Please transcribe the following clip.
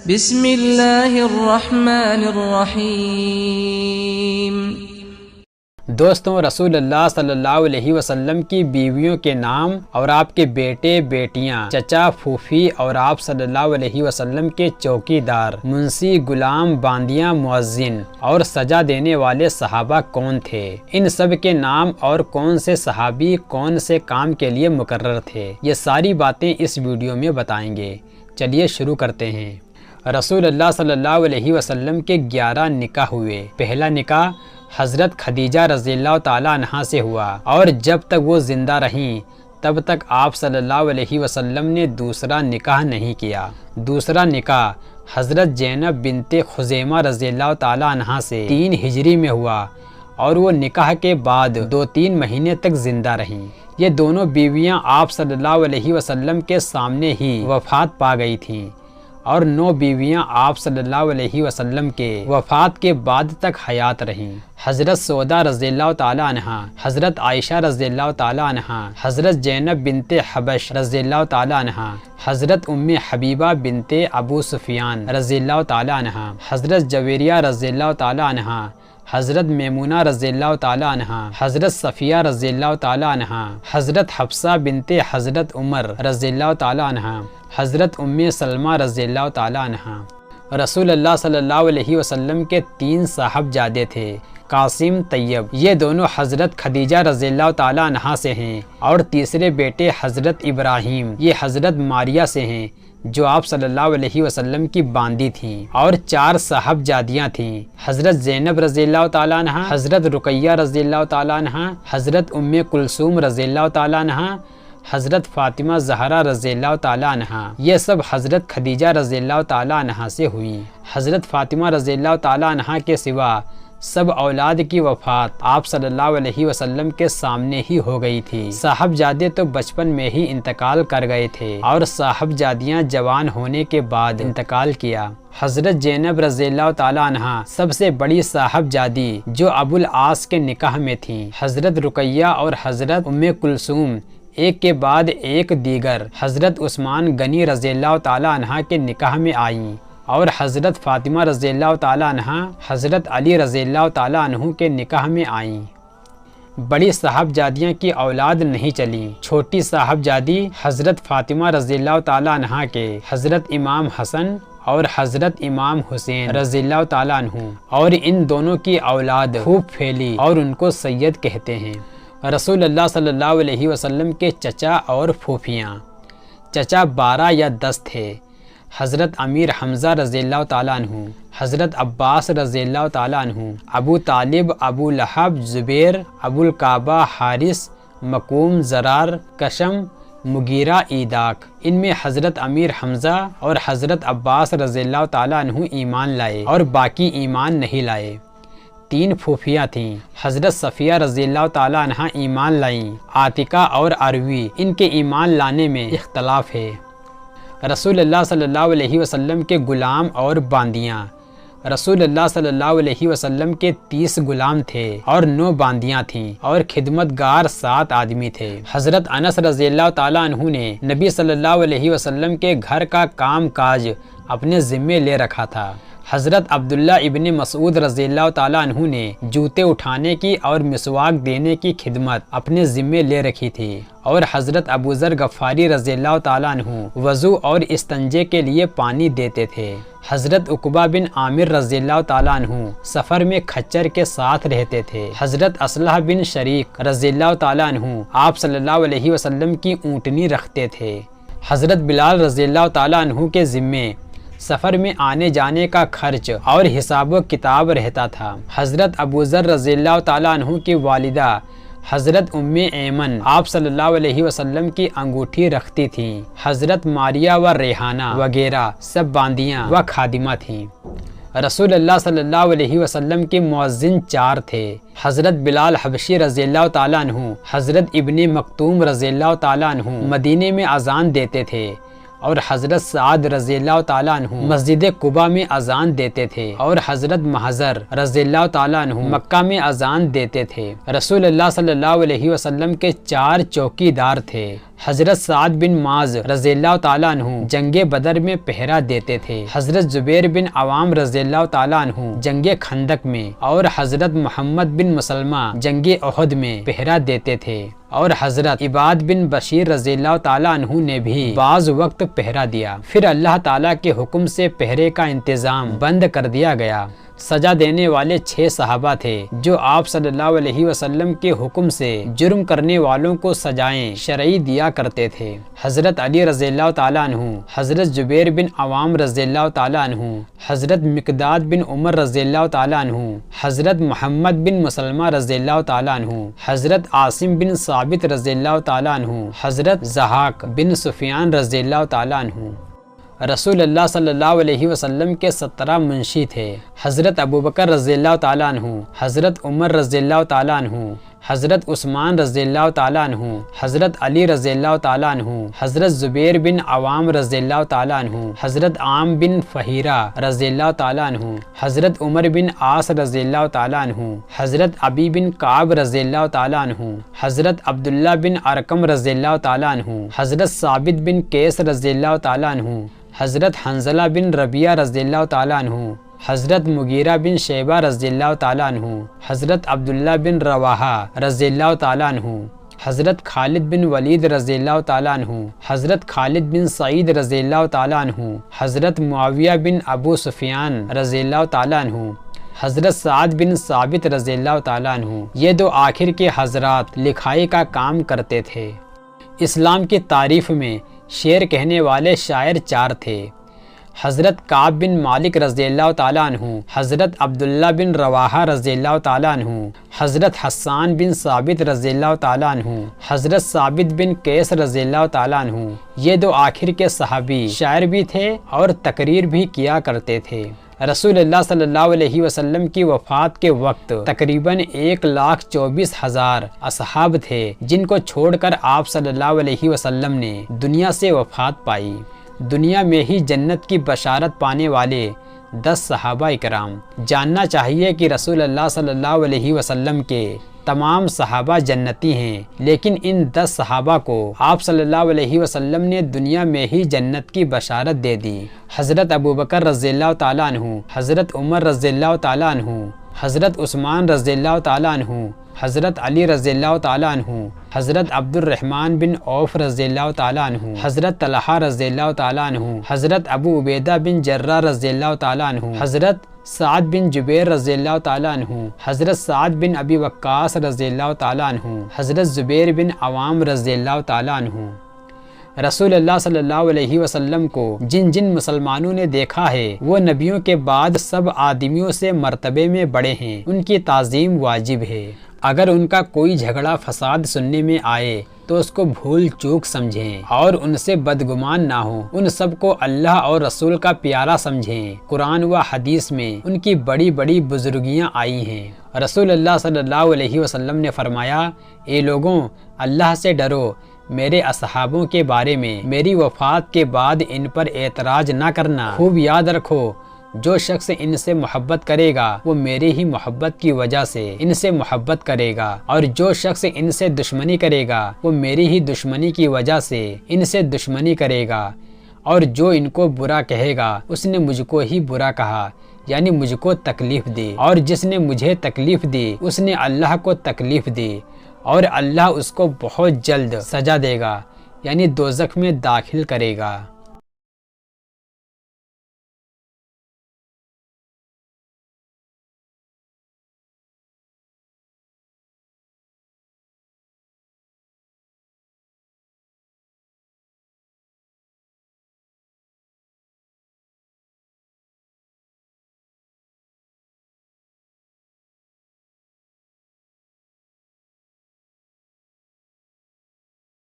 بسم اللہ الرحمن الرحیم۔ دوستوں، رسول اللہ صلی اللہ علیہ وسلم کی بیویوں کے نام اور آپ کے بیٹے بیٹیاں، چچا پھوپھی اور آپ صلی اللہ علیہ وسلم کے چوکی دار، منسی، غلام، باندیاں، مؤذن اور سجا دینے والے صحابہ کون تھے؟ ان سب کے نام اور کون سے صحابی کون سے کام کے لیے مقرر تھے، یہ ساری باتیں اس ویڈیو میں بتائیں گے۔ چلیے شروع کرتے ہیں۔ رسول اللہ صلی اللہ علیہ وسلم کے 11 نکاح ہوئے۔ پہلا نکاح حضرت خدیجہ رضی اللہ تعالیٰ عنہا سے ہوا، اور جب تک وہ زندہ رہیں تب تک آپ صلی اللہ علیہ وسلم نے دوسرا نکاح نہیں کیا۔ دوسرا نکاح حضرت زینب بنت خزیمہ رضی اللہ تعالیٰ عنہا سے 3 ہجری میں ہوا، اور وہ نکاح کے بعد 2-3 مہینے تک زندہ رہیں۔ یہ دونوں بیویاں آپ صلی اللہ علیہ وسلم کے سامنے ہی وفات پا گئی تھیں، اور 9 بیویاں آپ صلی اللہ علیہ وسلم کے وفات کے بعد تک حیات رہیں۔ حضرت سودا رضی اللہ تعالیٰ عنہا، حضرت عائشہ رضی اللہ تعالیٰ عنہا، حضرت زینب بنت حبش رضی اللہ تعالیٰ عنہا، حضرت ام حبیبہ بنت ابو سفیان رضی اللہ تعالیٰ عنہا، حضرت جویریہ رضی اللہ تعالیٰ عنہا، حضرت میمونہ رضی اللہ تعالیٰ عنہا، حضرت صفیہ رضی اللہ تعالیٰ عنہا، حضرت حفصہ بنت حضرت عمر رضی اللہ تعالیٰ عنہا، حضرت ام سلمہ رضی اللہ تعالیٰ عنہا۔ رسول اللہ صلی اللہ علیہ وسلم کے 3 صاحبزادے تھے، قاسم، طیب، یہ دونوں حضرت خدیجہ رضی اللہ تعالیٰ عنہا سے ہیں، اور تیسرے بیٹے حضرت ابراہیم، یہ حضرت ماریہ سے ہیں جو آپ صلی اللہ علیہ وسلم کی باندی تھیں، اور 4 صاحبزادیاں تھیں، حضرت زینب رضی اللہ تعالیٰ عنہا، حضرت رقیہ رضی اللہ تعالیٰ عنہا، حضرت ام کلثوم رضی اللہ تعالیٰ عنہا، حضرت فاطمہ زہرا رضی اللہ تعالیٰ عنہا۔ یہ سب حضرت خدیجہ رضی اللہ تعالیٰ عنہا سے ہوئی۔ حضرت فاطمہ رضی اللہ تعالیٰ عنہا کے سوا سب اولاد کی وفات آپ صلی اللہ علیہ وسلم کے سامنے ہی ہو گئی تھی۔ صاحبزادے تو بچپن میں ہی انتقال کر گئے تھے، اور صاحبزادیاں جوان ہونے کے بعد انتقال کیا۔ حضرت زینب رضی اللہ تعالیٰ عنہا سب سے بڑی صاحبزادی جو ابو العاص کے نکاح میں تھیں۔ حضرت رقیہ اور حضرت ام کلثوم ایک کے بعد ایک دیگر حضرت عثمان غنی رضی اللہ تعالیٰ عنہ کے نکاح میں آئیں، اور حضرت فاطمہ رضی اللہ تعالیٰ عنہ حضرت علی رضی اللہ تعالیٰ عنہ کے نکاح میں آئیں۔ بڑی صاحبزادیاں کی اولاد نہیں چلی۔ چھوٹی صاحبزادی حضرت فاطمہ رضی اللہ تعالیٰ عنہ کے حضرت امام حسن اور حضرت امام حسین رضی اللہ تعالیٰ عنہ، اور ان دونوں کی اولاد خوب پھیلی اور ان کو سید کہتے ہیں۔ رسول اللہ صلی اللہ علیہ وسلم کے چچا اور پھوپھیاں، چچا 12 یا 10 تھے۔ حضرت امیر حمزہ رضی اللہ تعالیٰ عنہ، حضرت عباس رضی اللہ تعالیٰ عنہ، ابو طالب، ابو لہب، زبیر، ابو القعبہ، حارث، مقوم، زرار، کشم، مغیرہ، ایداک۔ ان میں حضرت امیر حمزہ اور حضرت عباس رضی اللہ تعالیٰ عنہ ایمان لائے، اور باقی ایمان نہیں لائے۔ 3 پھوپھیاں تھیں۔ حضرت صفیہ رضی اللہ تعالیٰ عنہ ایمان لائیں۔ عاتقہ اور عروی، ان کے ایمان لانے میں اختلاف ہے۔ رسول اللہ صلی اللہ علیہ وسلم کے غلام اور باندیاں، رسول اللہ صلی اللہ علیہ وسلم کے 30 غلام تھے اور 9 باندیاں تھیں، اور خدمت گار 7 آدمی تھے۔ حضرت انس رضی اللہ تعالیٰ عنہ نے نبی صلی اللہ علیہ وسلم کے گھر کا کام کاج اپنے ذمے لے رکھا تھا۔ حضرت عبداللہ ابن مسعود رضی اللہ تعالیٰ عنہ نے جوتے اٹھانے کی اور مسواک دینے کی خدمت اپنے ذمے لے رکھی تھی، اور حضرت ابوذر غفاری رضی اللہ تعالیٰ عنہ وضو اور استنجے کے لیے پانی دیتے تھے۔ حضرت عقبہ بن عامر رضی اللہ تعالیٰ عنہ سفر میں کھچر کے ساتھ رہتے تھے۔ حضرت اصلح بن شریک رضی اللہ تعالیٰ عنہ آپ صلی اللہ علیہ وسلم کی اونٹنی رکھتے تھے۔ حضرت بلال رضی اللہ تعالیٰ عنہ کے ذمے سفر میں آنے جانے کا خرچ اور حساب و کتاب رہتا تھا۔ حضرت ابوذر رضی اللہ تعالیٰ عنہ کی والدہ حضرت ام ایمن آپ صلی اللہ علیہ وسلم کی انگوٹھی رکھتی تھیں۔ حضرت ماریہ و ریحانہ وغیرہ سب باندیاں و خادمہ تھیں۔ رسول اللہ صلی اللہ علیہ وسلم کے مؤذن 4 تھے۔ حضرت بلال حبشی رضی اللہ تعالیٰ عنہ، حضرت ابن مکتوم رضی اللہ تعالیٰ عنہ مدینے میں اذان دیتے تھے، اور حضرت سعد رضی اللہ تعالیٰ عنہ مسجد قباء میں اذان دیتے تھے، اور حضرت محذر رضی اللہ تعالیٰ عنہ مکہ میں اذان دیتے تھے۔ رسول اللہ صلی اللہ علیہ وسلم کے 4 چوکی دار تھے۔ حضرت سعد بن معاذ رضی اللہ تعالیٰ عنہ جنگ بدر میں پہرا دیتے تھے، حضرت زبیر بن عوام رضی اللہ تعالیٰ عنہ جنگ خندق میں، اور حضرت محمد بن مسلمہ جنگ احد میں پہرا دیتے تھے، اور حضرت عباد بن بشیر رضی اللہ تعالیٰ عنہ نے بھی بعض وقت پہرا دیا۔ پھر اللہ تعالیٰ کے حکم سے پہرے کا انتظام بند کر دیا گیا۔ سزا دینے والے 6 صحابہ تھے جو آپ صلی اللہ علیہ وسلم کے حکم سے جرم کرنے والوں کو سزائیں شرعی دیا کرتے تھے۔ حضرت علی رضی اللہ تعالیٰ عنہ، حضرت زبیر بن عوام رضی اللہ تعالیٰ عنہ، حضرت مقداد بن عمر رضی اللہ تعالیٰ عنہ، حضرت محمد بن مسلمہ رضی اللہ تعالیٰ عنہ، حضرت عاصم بن ثابت رضی اللہ تعالیٰ عنہ، حضرت ضحاک بن سفیان رضی اللہ تعالیٰ عنہ۔ رسول اللہ صلی اللہ علیہ وسلم کے 17 منشی تھے، حضرت ابوبکر رضی اللہ تعالیٰ عنہ، حضرت عمر رضی اللہ تعالیٰ عنہ، حضرت عثمان رضی اللہ تعالیٰ عنہ، حضرت علی رضی اللہ تعالیٰ عنہ، حضرت زبیر بن عوام رضی اللہ تعالیٰ عنہ، حضرت عام بن فہیرہ رضی اللہ تعالیٰ عنہ، حضرت عمر بن عاص رضی اللہ تعالیٰ عنہ، حضرت ابی بن کعب رضی اللہ تعالیٰ عنہ، حضرت عبداللہ بن ارقم رضی اللہ تعالیٰ عنہ، حضرت ثابت بن قیس رضی اللہ تعالیٰ عنہ، حضرت حنظلہ بن ربیعہ رضی اللہ تعالیٰ عنہ، حضرت مغیرہ بن شیبہ رضی اللہ تعالیٰ عنہ، حضرت عبداللہ بن رواحہ رضی اللہ تعالیٰ عنہ، حضرت خالد بن ولید رضی اللہ تعالیٰ عنہ، حضرت خالد بن سعید رضی اللہ تعالیٰ عنہ، حضرت معاویہ بن ابو سفیان رضی اللہ تعالیٰ عنہ، حضرت سعد بن ثابت رضی اللہ تعالیٰ عنہ۔ یہ 2 آخر کے حضرات لکھائی کا کام کرتے تھے۔ اسلام کی تعریف میں شعر کہنے والے شاعر 4 تھے، حضرت کعب بن مالک رضی اللہ تعالیٰ عنہ، حضرت عبداللہ بن رواحہ رضی اللہ تعالیٰ عنہ، حضرت حسان بن ثابت رضی اللہ تعالیٰ عنہ، حضرت ثابت بن قیس رضی اللہ تعالیٰ عنہ۔ یہ 2 آخر کے صحابی شاعر بھی تھے اور تقریر بھی کیا کرتے تھے۔ رسول اللہ صلی اللہ علیہ وسلم کی وفات کے وقت تقریباً 1,24,000 اصحاب تھے جن کو چھوڑ کر آپ صلی اللہ علیہ وسلم نے دنیا سے وفات پائی۔ دنیا میں ہی جنت کی بشارت پانے والے 10 صحابہ اکرام۔ جاننا چاہیے کہ رسول اللہ صلی اللہ علیہ وسلم کے تمام صحابہ جنتی ہیں، لیکن ان 10 صحابہ کو آپ صلی اللہ علیہ وسلم نے دنیا میں ہی جنت کی بشارت دے دی۔ حضرت ابوبکر رضی اللہ تعالیٰ عنہ، حضرت عمر رضی اللہ تعالیٰ عنہ، حضرت عثمان رضی اللہ تعالیٰ عنہ، حضرت علی رضی اللہ تعالیٰ عنہ، حضرت عبد الرحمن بن عوف رضی اللہ تعالیٰ عنہ، حضرت طلحہ رضی اللہ تعالیٰ عنہ، حضرت ابو عبیدہ بن جرہ رضی اللہ تعالیٰ عنہ، حضرت سعد بن جبیر رضی اللہ تعالیٰ عنہ، حضرت سعد بن ابی وقاص رضی اللہ تعالیٰ عنہ، حضرت زبیر بن عوام رضی اللہ تعالیٰ عنہ۔ رسول اللہ صلی اللہ علیہ وسلم کو جن جن مسلمانوں نے دیکھا ہے وہ نبیوں کے بعد سب آدمیوں سے مرتبے میں بڑے ہیں، ان کی تعظیم واجب ہے۔ اگر ان کا کوئی جھگڑا فساد سننے میں آئے تو اس کو بھول چوک سمجھیں اور ان سے بدگمان نہ ہوں، ان سب کو اللہ اور رسول کا پیارا سمجھیں۔ قرآن و حدیث میں ان کی بڑی بڑی بزرگیاں آئی ہیں۔ رسول اللہ صلی اللہ علیہ وسلم نے فرمایا، اے لوگوں، اللہ سے ڈرو، میرے اصحابوں کے بارے میں میری وفات کے بعد ان پر اعتراض نہ کرنا۔ خوب یاد رکھو، جو شخص ان سے محبت کرے گا وہ میری ہی محبت کی وجہ سے ان سے محبت کرے گا، اور جو شخص ان سے دشمنی کرے گا وہ میری ہی دشمنی کی وجہ سے ان سے دشمنی کرے گا، اور جو ان کو برا کہے گا اس نے مجھ کو ہی برا کہا، یعنی مجھ کو تکلیف دی، اور جس نے مجھے تکلیف دی اس نے اللہ کو تکلیف دی، اور اللہ اس کو بہت جلد سزا دے گا، یعنی دوزخ میں داخل کرے گا۔